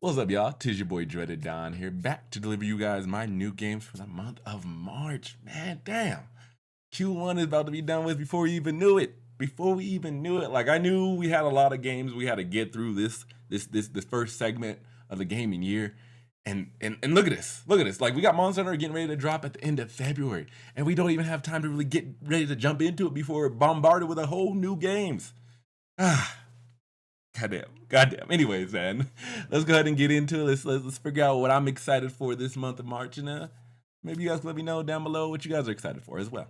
What's up, y'all? Tis your boy Dreaded Don here, back to deliver you guys my new games for the month of March. Man, damn. Q1 is about to be done with before we even knew it. Like, I knew we had a lot of games we had to get through this first segment of the gaming year. And look at this. Like, we got Monster Hunter getting ready to drop at the end of February, and we don't even have time to really get ready to jump into it before we're bombarded with a whole new games. Goddamn. Anyways, man, let's go ahead and get into it. Let's figure out what I'm excited for this month of March, and maybe you guys let me know down below what you guys are excited for as well.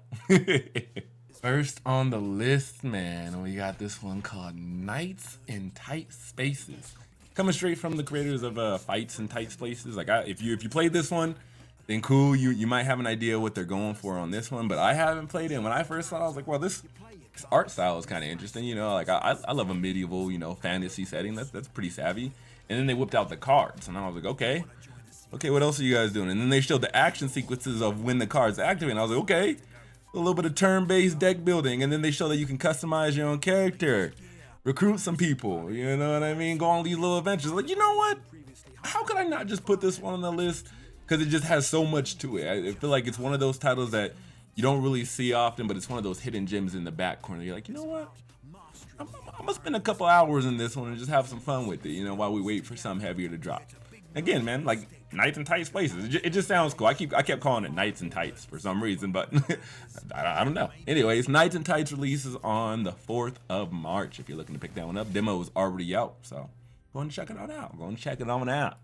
First on the list, man, we got this one called Nights in Tight Spaces, coming straight from the creators of Fights in Tight Spaces. Like, if you played this one, then cool, you might have an idea what they're going for on this one, but I haven't played it. And when I first saw it, I was like, well, this art style is kind of interesting, you know. Like, I love a medieval, you know, fantasy setting. That's pretty savvy. And then they whipped out the cards, and I was like, okay, what else are you guys doing? And then they showed the action sequences of when the cards activate, and I was like, okay, a little bit of turn-based deck building. And then they show that you can customize your own character, recruit some people, you know what I mean, go on these little adventures. Like, you know what, how could I not just put this one on the list? Because it just has so much to it. I feel like it's one of those titles that you don't really see often, but it's one of those hidden gems in the back corner. You're like, you know what? I'm gonna spend a couple hours in this one and just have some fun with it, you know, while we wait for something heavier to drop. Again, man, like, Nights in Tight Spaces. It just sounds cool. I kept calling it Nights in Tights for some reason, but I don't know. Anyways, Nights in Tights releases on the 4th of March. If you're looking to pick that one up, demo is already out, so go and check it out.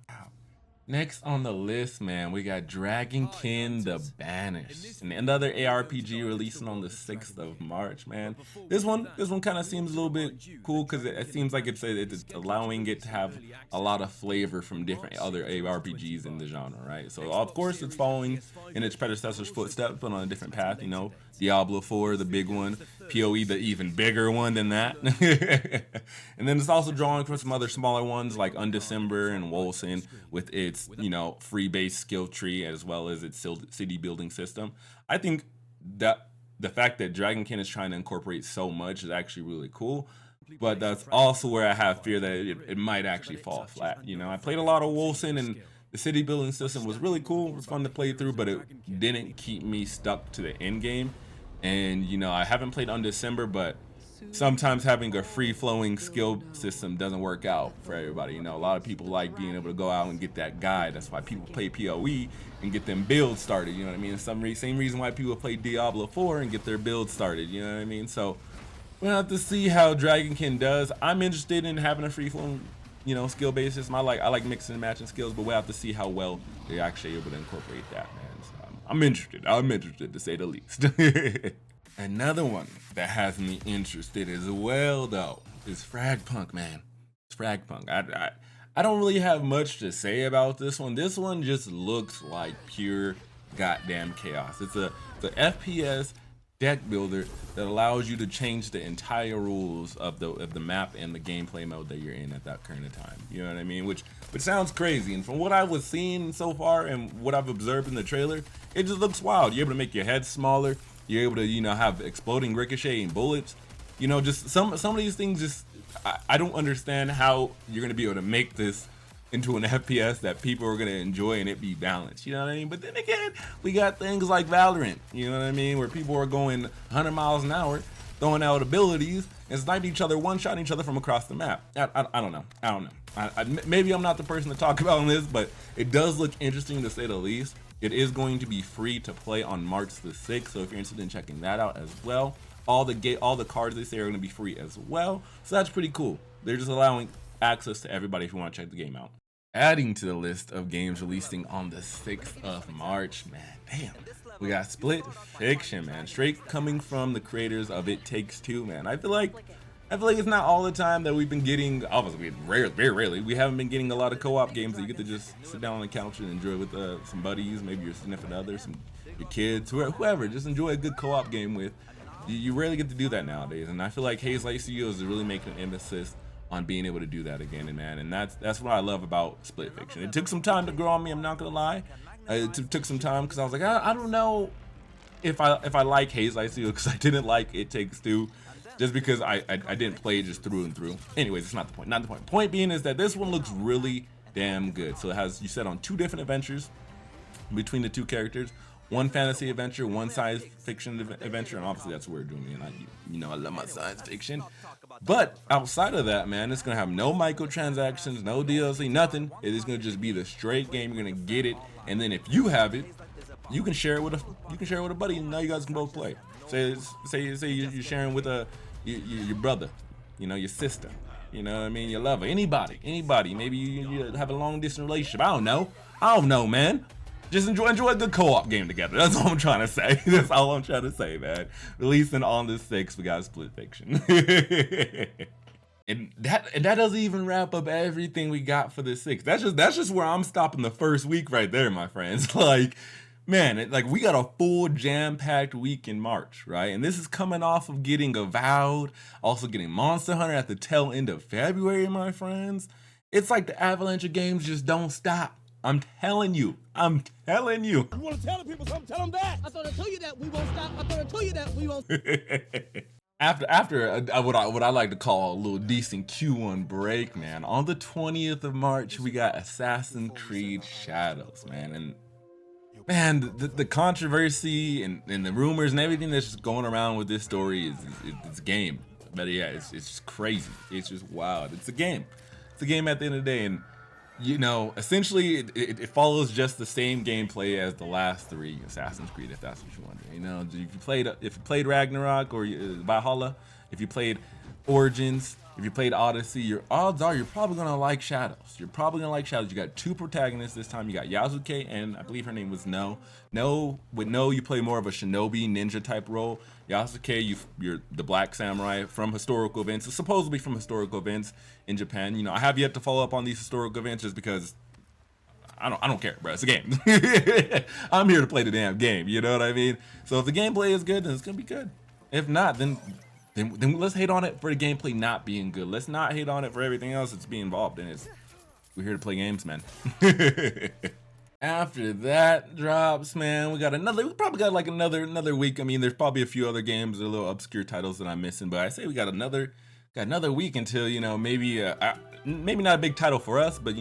Next on the list, man, we got Dragonkin The Banished, and another ARPG releasing on the 6th of March, man. This one kind of seems a little bit cool because it seems like it's allowing it to have a lot of flavor from different other ARPGs in the genre, right? So, of course, it's following in its predecessor's footsteps, but on a different path, you know. Diablo 4, the big one, PoE, the even bigger one than that. And then it's also drawing from some other smaller ones like Undecember and Wolcen with its, you know, free-based skill tree as well as its city building system. I think that the fact that Dragonkin is trying to incorporate so much is actually really cool, but that's also where I have fear that it might actually fall flat. You know, I played a lot of Wolcen, and the city building system was really cool. It was fun to play through, but it didn't keep me stuck to the end game. And, you know, I haven't played Undecember, but sometimes having a free-flowing skill system doesn't work out for everybody. You know, a lot of people like being able to go out and get that guide. That's why people play PoE and get them builds started, you know what I mean? Same reason why people play Diablo 4 and get their builds started, you know what I mean? So we'll have to see how Dragonkin does. I'm interested in having a free-flowing, you know, skill-based system. I like mixing and matching skills, but we'll have to see how well they're actually able to incorporate that, man. So I'm interested to say the least. Another one that has me interested as well, though, is Frag Punk, man. It's Frag Punk. I don't really have much to say about this one. This one just looks like pure goddamn chaos. It's a FPS deck builder that allows you to change the entire rules of the map and the gameplay mode that you're in at that current time. You know what I mean? Which sounds crazy. And from what I was seeing so far and what I've observed in the trailer, it just looks wild. You're able to make your head smaller. You're able to, you know, have exploding ricocheting bullets. You know, just some of these things. Just I don't understand how you're gonna be able to make this into an FPS that people are gonna enjoy and it be balanced. You know what I mean? But then again, we got things like Valorant. You know what I mean? Where people are going 100 miles an hour, throwing out abilities and sniping each other, one-shotting each other from across the map. I don't know. Maybe I'm not the person to talk about this, but it does look interesting to say the least. It is going to be free to play on March the 6th, so if you're interested in checking that out as well, all the cards they say are going to be free as well, so that's pretty cool. They're just allowing access to everybody if you want to check the game out. Adding to the list of games releasing on the 6th of March, man, damn, we got Split Fiction, man, straight coming from the creators of It Takes Two, man. I feel like it's not all the time that we've been getting, obviously very rarely, we haven't been getting a lot of co-op games that you get to just sit down on the couch and enjoy with some buddies, maybe your significant other, your kids, whoever, just enjoy a good co-op game with. You rarely get to do that nowadays, and I feel like Hazelight Studios is really making an emphasis on being able to do that again, and man, and that's what I love about Split Fiction. It took some time to grow on me, I'm not gonna lie. It took some time because I was like, I don't know if I like Hazelight Studios, because I didn't like It Takes Two. Just because I didn't play it just through and through. Anyways, it's not the point. Point being is that this one looks really damn good. So it has you set on 2 different adventures between the 2 characters. One fantasy adventure, one science fiction adventure, and obviously that's what we're doing. And I love my science fiction. But outside of that, man, it's gonna have no microtransactions, no DLC, nothing. It is gonna just be the straight game. You're gonna get it, and then if you have it, you can share it with a buddy, and now you guys can both play. Say you're sharing with your brother, your sister, you know what I mean, your lover, anybody. Maybe you have a long distance relationship. I don't know, man. Just enjoy a good co-op game together. That's all I'm trying to say. That's all I'm trying to say, man. Releasing on the 6th, we got Split Fiction. and that doesn't even wrap up everything we got for the 6th. That's just where I'm stopping the first week right there, my friends. Like, man, we got a full jam-packed week in March, right? And this is coming off of getting Avowed, also getting Monster Hunter at the tail end of February, my friends. It's like the avalanche of games just don't stop. I'm telling you. You want to tell the people something? Tell them that. I thought I told you that we won't stop. I thought I told you that we won't. After what I like to call a little decent Q1 break, man. On the 20th of March, we got Assassin's Creed Shadows, man. And man, the controversy and the rumors and everything that's just going around with this story is a game. But yeah, it's just crazy. It's just wild. It's a game. It's a game at the end of the day, and essentially it follows just the same gameplay as the last 3 Assassin's Creed, if that's what you want to do. If you played Ragnarok or Valhalla, if you played Origins, if you played Odyssey, your odds are you're probably gonna like Shadows. You got 2 protagonists this time. You got Yasuke, and I believe her name was No. With No, you play more of a shinobi ninja type role. Yasuke, you're the black samurai from historical events, supposedly from historical events in Japan. I have yet to follow up on these historical events just because I don't care, bro. It's a game. I'm here to play the damn game. You know what I mean? So if the gameplay is good, then it's gonna be good. If not, then let's hate on it for the gameplay not being good. Let's not hate on it for everything else that's being involved in it. We're here to play games, man. After that drops, man, we probably got like another week. I mean, there's probably a few other games, a little obscure titles that I'm missing, but I say we got another week until, maybe not a big title for us, but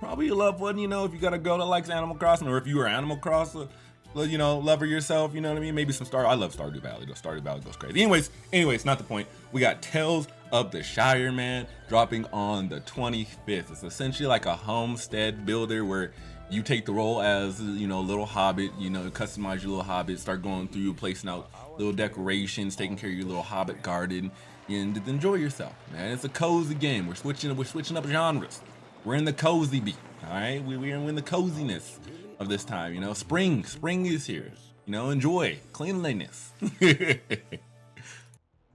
probably a loved one, if you got a girl that likes Animal Crossing, or if you were Animal Crossing, lover yourself, you know what I mean? Maybe some I love Stardew Valley. Stardew Valley goes crazy. Anyways, not the point. We got Tales of the Shire, man, dropping on the 25th. It's essentially like a homestead builder where you take the role as, little hobbit, customize your little hobbit, start going through, placing out little decorations, taking care of your little hobbit garden, and enjoy yourself, man. It's a cozy game. We're switching up genres. We're in the cozy beat, all right? We're in the coziness of this time, Spring is here, enjoy cleanliness.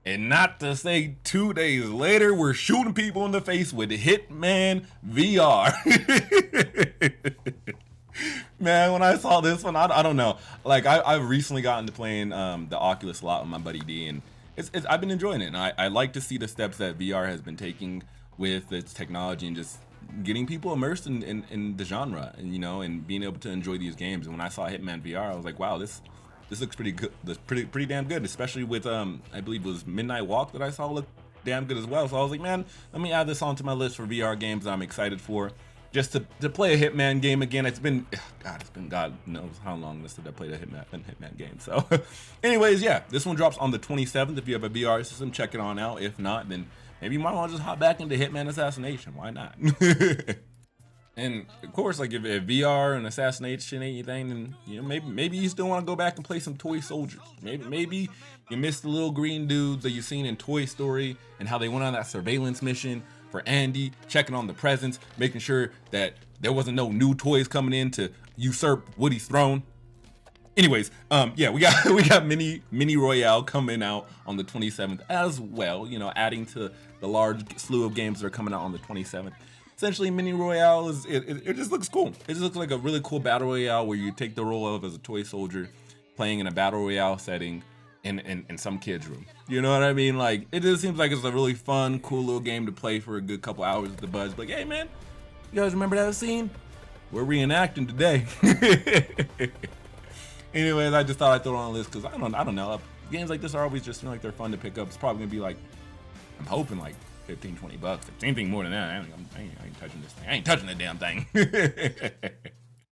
And not to say 2 days later, we're shooting people in the face with Hitman VR. Man, when I saw this one, I don't know. Like, I've recently gotten to playing the Oculus a lot with my buddy D, and I've been enjoying it. And I like to see the steps that VR has been taking with its technology and just getting people immersed in the genre, and and being able to enjoy these games. And when I saw Hitman VR, I was like, wow, this looks pretty good. That's pretty damn good, especially with I believe it was Midnight Walk that I saw look damn good as well. So I was like, man, let me add this onto my list for VR games I'm excited for, just to play a Hitman game again. It's been God knows how long since I played a Hitman game. So anyways, yeah, this one drops on the 27th. If you have a VR system, check it on out. If not, then maybe you might want to just hop back into Hitman Assassination. Why not? And of course, like if VR and Assassination ain't your thing, then maybe you still want to go back and play some Toy Soldiers. Maybe you missed the little green dudes that you've seen in Toy Story and how they went on that surveillance mission for Andy, checking on the presents, making sure that there wasn't no new toys coming in to usurp Woody's throne. Anyways, yeah, we got mini Royale coming out on the 27th as well. Adding to the large slew of games that are coming out on the 27th. Essentially, Mini Royale it just looks cool. It just looks like a really cool battle royale where you take the role of as a toy soldier, playing in a battle royale setting in some kid's room. You know what I mean? Like, it just seems like it's a really fun, cool little game to play for a good couple hours with the buds. Like, hey man, you guys remember that scene? We're reenacting today. Anyways, I just thought I'd throw it on the list because I don't know. Games like this are always just like they're fun to pick up. It's probably gonna be like, I'm hoping like 15, 20 bucks. If it's anything more than that, I ain't touching this thing. I ain't touching the damn thing.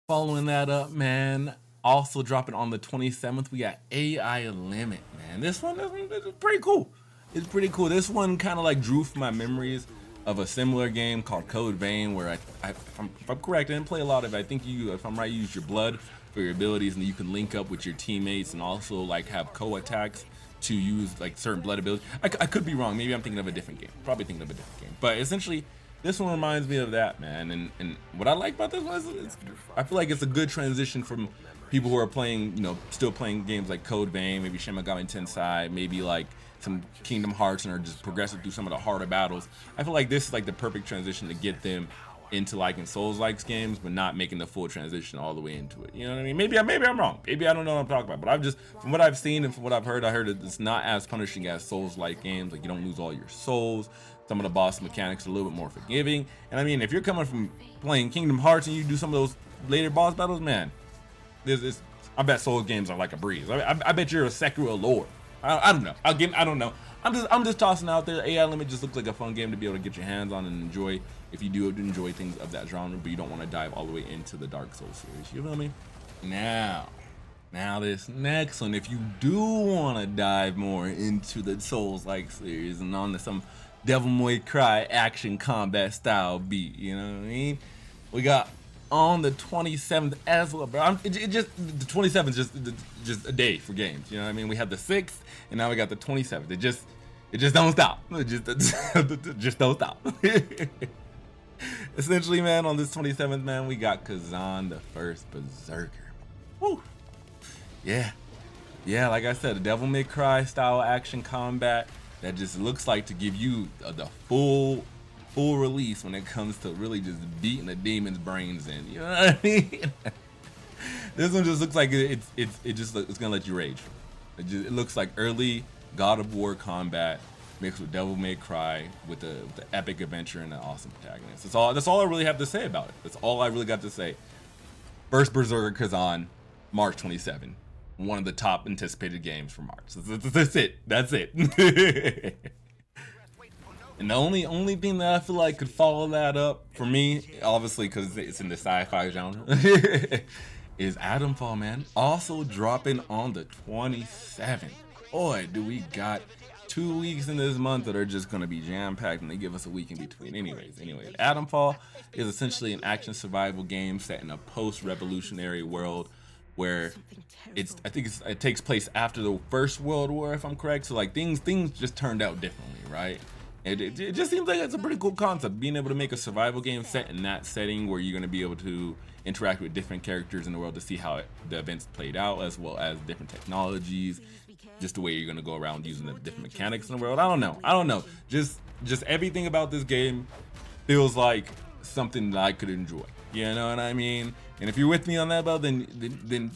Following that up, man, also dropping on the 27th, we got AI Limit, man. This one is pretty cool. It's pretty cool. This one kind of like drew from my memories of a similar game called Code Vein, where if I'm correct, I didn't play a lot of it. I think you, if I'm right, you use your blood for your abilities, and you can link up with your teammates and also like have co-attacks to use like certain blood abilities. I could be wrong. Maybe I'm thinking of a different game. Probably thinking of a different game. But essentially, this one reminds me of that, man. And what I like about this one is I feel like it's a good transition from people who are playing, you know, still playing games like Code Vein, maybe Shin Megami Tensei, maybe like some Kingdom Hearts, and are just progressing through some of the harder battles. I feel like this is like the perfect transition to get them into liking Souls-like games, but not making the full transition all the way into it. You know what I mean? Maybe I'm wrong. Maybe I don't know what I'm talking about. But I've just, from what I've seen and from what I've heard, I heard that it's not as punishing as Souls-like games. Like, you don't lose all your souls. Some of the boss mechanics are a little bit more forgiving. And I mean, if you're coming from playing Kingdom Hearts and you do some of those later boss battles, man, I bet Souls games are like a breeze. I bet you're a Sekiro lord. I don't know. I don't know. I'm just tossing out there. AI Limit just looks like a fun game to be able to get your hands on and enjoy if you do enjoy things of that genre, but you don't want to dive all the way into the Dark Souls series. You feel me? Now this next one, if you do want to dive more into the Souls-like series and on to some Devil May Cry action combat style beat, you know what I mean? We got on the 27th as well, bro. The 27th is just a day for games. You know what I mean? We had the 6th, and now we got the 27th. It just don't stop. Just don't stop. Essentially, man, on this 27th, man, we got Khazan the First Bezerker. Woo. Yeah, like I said, a Devil May Cry style action combat that just looks like to give you the full release when it comes to really just beating the demon's brains in. You know what I mean? This one just looks like it's gonna let you rage. It looks like early God of War combat mixed with Devil May Cry with the epic adventure and an awesome protagonist. That's all I really have to say about it. That's all I really got to say. First Berserker Khazan, March 27. One of the top anticipated games for March. That's it. And the only thing that I feel like could follow that up for me, obviously because it's in the sci-fi genre, is Atomfall, man. Also dropping on the 27th. Boy, do we got 2 weeks in this month that are just going to be jam-packed, and they give us a week in between. Anyways, Atomfall is essentially an action survival game set in a post-revolutionary world where it takes place after the First World War, if I'm correct. So like things just turned out differently, right? It just seems like it's a pretty cool concept, being able to make a survival game set in that setting where you're going to be able to interact with different characters in the world to see how the events played out, as well as different technologies, just the way you're going to go around using the different mechanics in the world. I don't know. Just everything about this game feels like something that I could enjoy. You know what I mean? And if you're with me on that, bro, then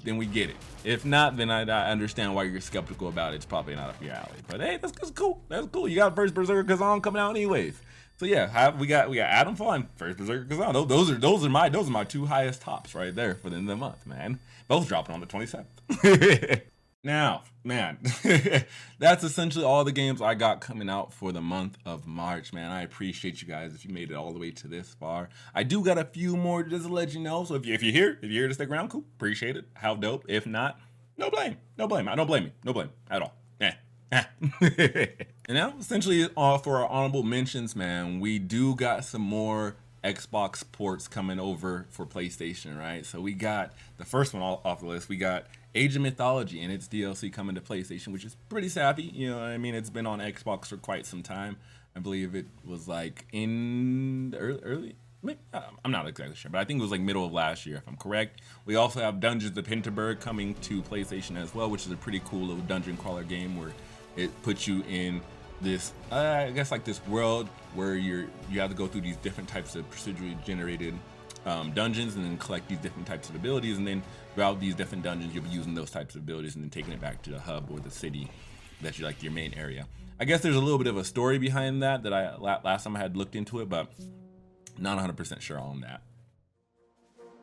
we get it. If not, then I understand why you're skeptical about it. It's probably not up your alley. But hey, that's cool. That's cool. You got First Berserker Khazan coming out anyways. So yeah, we got Atomfall and First Berserker Khazan. Those are my two highest tops right there for the end of the month, man. Both dropping on the 27th. Now, man, that's essentially all the games I got coming out for the month of March, man. I appreciate you guys if you made it all the way to this far. I do got a few more just to let you know. So if you're here to stick around, cool. Appreciate it. How dope. If not, no blame. I don't blame you. No blame at all. And now, essentially, for our honorable mentions, man, we do got some more Xbox ports coming over for PlayStation, right? So we got the first one off the list. We got Age of Mythology and its DLC coming to PlayStation, which is pretty sappy. You know what I mean? It's been on Xbox for quite some time. I believe it was like in the early I'm not exactly sure, but I think it was like middle of last year, if I'm correct. We also have Dungeons of Hinterberg coming to PlayStation as well, which is a pretty cool little dungeon crawler game where it puts you in this, I guess, like this world where you have to go through these different types of procedurally generated dungeons and then collect these different types of abilities, and then throughout these different dungeons you'll be using those types of abilities and then taking it back to the hub or the city that you like, your main area. I guess there's a little bit of a story behind that I last time I had looked into it, but not 100% sure on that.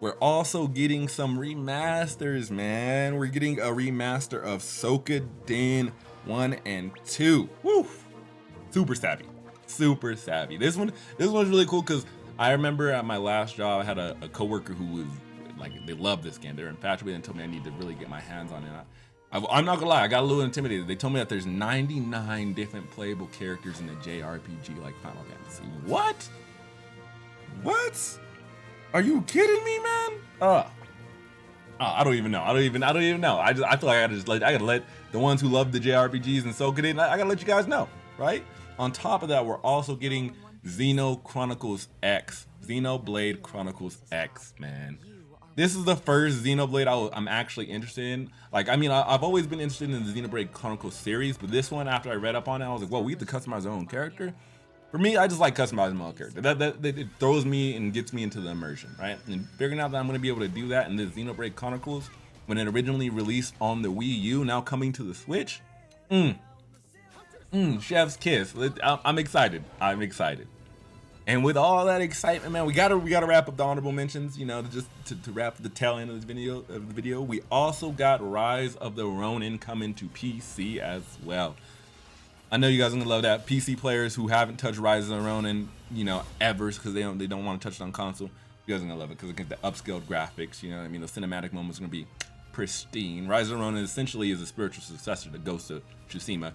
We're also getting some remasters, man. We're getting a remaster of Soka Den 1 and 2. Woo! Super savvy. Super savvy. This one's really cool because I remember at my last job I had a coworker who was like, they loved this game. They're infatuated and told me I need to really get my hands on it. I'm not gonna lie, I got a little intimidated. They told me that there's 99 different playable characters in the JRPG like Final Fantasy. What? What? Are you kidding me, man? I don't even know. I don't even know. I feel like I gotta let the ones who love the JRPGs and soak it in. I gotta let you guys know, right? On top of that, we're also getting Xenoblade Chronicles X. Xenoblade Chronicles X, man. This is the first Xenoblade I'm actually interested in. Like, I mean, I've always been interested in the Xenoblade Chronicles series, but this one, after I read up on it, I was like, whoa, we have to customize our own character? For me, I just like customizing my own character. That it throws me and gets me into the immersion, right? And figuring out that I'm going to be able to do that in this Xenoblade Chronicles, when it originally released on the Wii U, now coming to the Switch, chef's kiss. I'm excited. I'm excited. And with all that excitement, man, we gotta wrap up the honorable mentions, you know, to wrap the tail end of this video. We also got Rise of the Ronin coming to PC as well. I know you guys are gonna love that. PC players who haven't touched Rise of the Ronin, you know, ever, because they don't want to touch it on console, you guys are gonna love it because it gets the upscaled graphics. You know what I mean? The cinematic moments are gonna be pristine. Rise of the Ronin essentially is a spiritual successor to Ghost of Tsushima.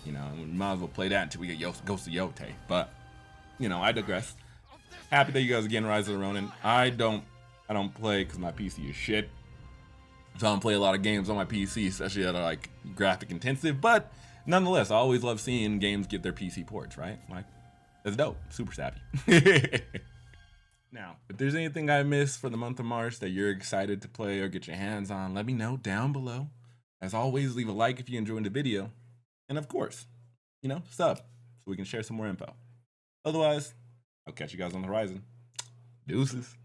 You know, and we might as well play that until we get Ghost of Yote. But you know, I digress. Happy that you guys are getting Rise of the Ronin. I don't play because my PC is shit. So I don't play a lot of games on my PC, especially that are like graphic intensive. But nonetheless, I always love seeing games get their PC ports, right? Like, that's dope. Super savvy. Now, if there's anything I missed for the month of March that you're excited to play or get your hands on, let me know down below. As always, leave a like if you enjoyed the video. And of course, you know, sub so we can share some more info. Otherwise, I'll catch you guys on the horizon. Deuces.